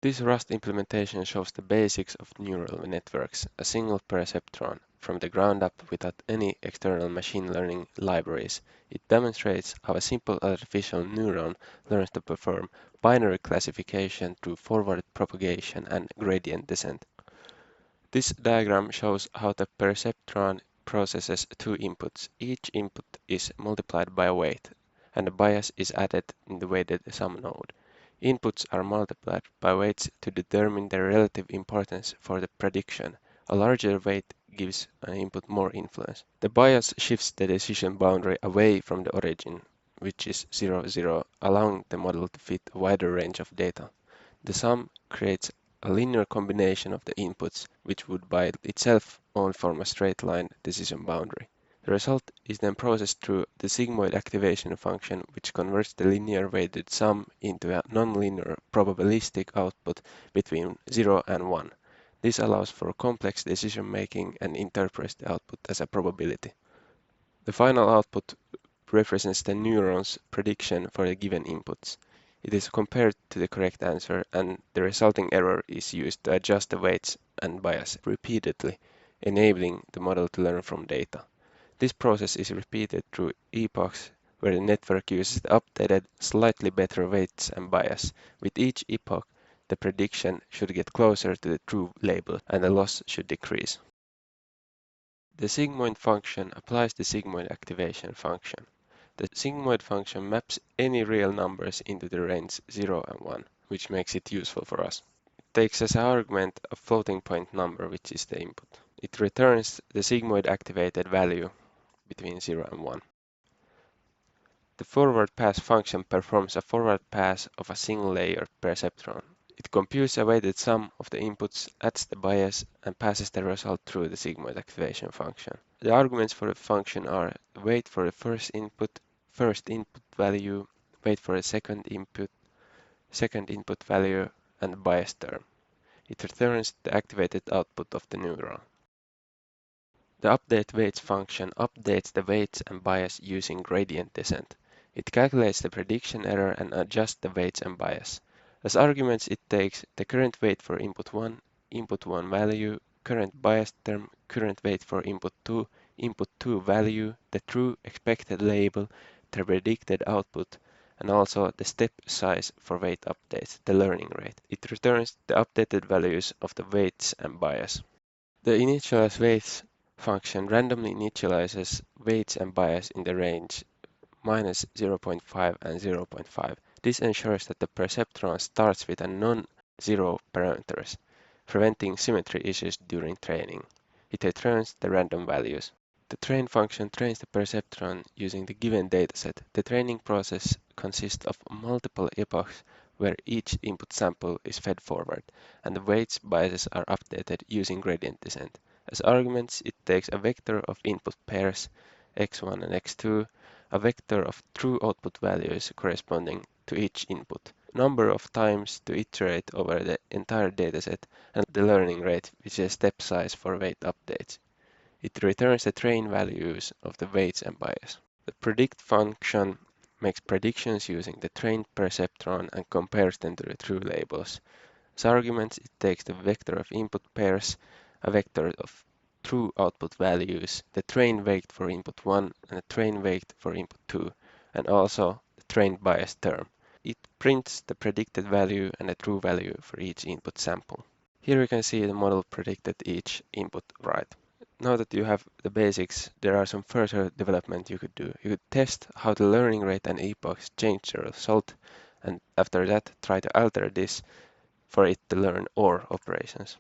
This Rust implementation shows the basics of neural networks, a single perceptron, from the ground up without any external machine learning libraries. It demonstrates how a simple artificial neuron learns to perform binary classification through forward propagation and gradient descent. This diagram shows how the perceptron processes two inputs. Each input is multiplied by a weight, and a bias is added in the weighted sum node. Inputs are multiplied by weights to determine their relative importance for the prediction. A larger weight gives an input more influence. The bias shifts the decision boundary away from the origin, which is 0, 0, allowing the model to fit a wider range of data. The sum creates a linear combination of the inputs, which would by itself only form a straight line decision boundary. The result is then processed through the sigmoid activation function, which converts the linear weighted sum into a nonlinear probabilistic output between 0 and 1. This allows for complex decision making and interprets the output as a probability. The final output represents the neuron's prediction for the given inputs. It is compared to the correct answer, and the resulting error is used to adjust the weights and bias repeatedly, enabling the model to learn from data. This process is repeated through epochs, where the network uses the updated, slightly better weights and bias. With each epoch, the prediction should get closer to the true label, and the loss should decrease. The sigmoid function applies the sigmoid activation function. The sigmoid function maps any real numbers into the range 0 and 1, which makes it useful for us. It takes as an argument a floating point number, which is the input. It returns the sigmoid activated value between 0 and 1. The forward pass function performs a forward pass of a single layer perceptron. It computes a weighted sum of the inputs, adds the bias, and passes the result through the sigmoid activation function. The arguments for the function are weight for the first input value, weight for the second input value, and bias term. It returns the activated output of the neuron. The update weights function updates the weights and bias using gradient descent. It calculates the prediction error and adjusts the weights and bias. As arguments, it takes the current weight for input 1 value, current bias term, current weight for input 2 value, the true expected label, the predicted output, and also the step size for weight updates, the learning rate. It returns the updated values of the weights and bias. The initialize weights function randomly initializes weights and bias in the range minus 0.5 and 0.5. This ensures that the perceptron starts with a non-zero parameters, preventing symmetry issues during training. It returns the random values. The train function trains the perceptron using the given dataset. The training process consists of multiple epochs where each input sample is fed forward, and the weights biases are updated using gradient descent. As arguments, it takes a vector of input pairs, x1 and x2, a vector of true output values corresponding to each input, number of times to iterate over the entire dataset, and the learning rate, which is step size for weight updates. It returns the train values of the weights and bias. The predict function makes predictions using the trained perceptron and compares them to the true labels. As arguments, it takes the vector of input pairs, a vector of true output values, the train weight for input 1 and the train weight for input 2, and also the trained bias term. It prints the predicted value and the true value for each input sample. Here we can see the model predicted each input right. Now that you have the basics, there are some further development you could do. You could test how the learning rate and epochs change the result, and after that try to alter this for it to learn OR operations.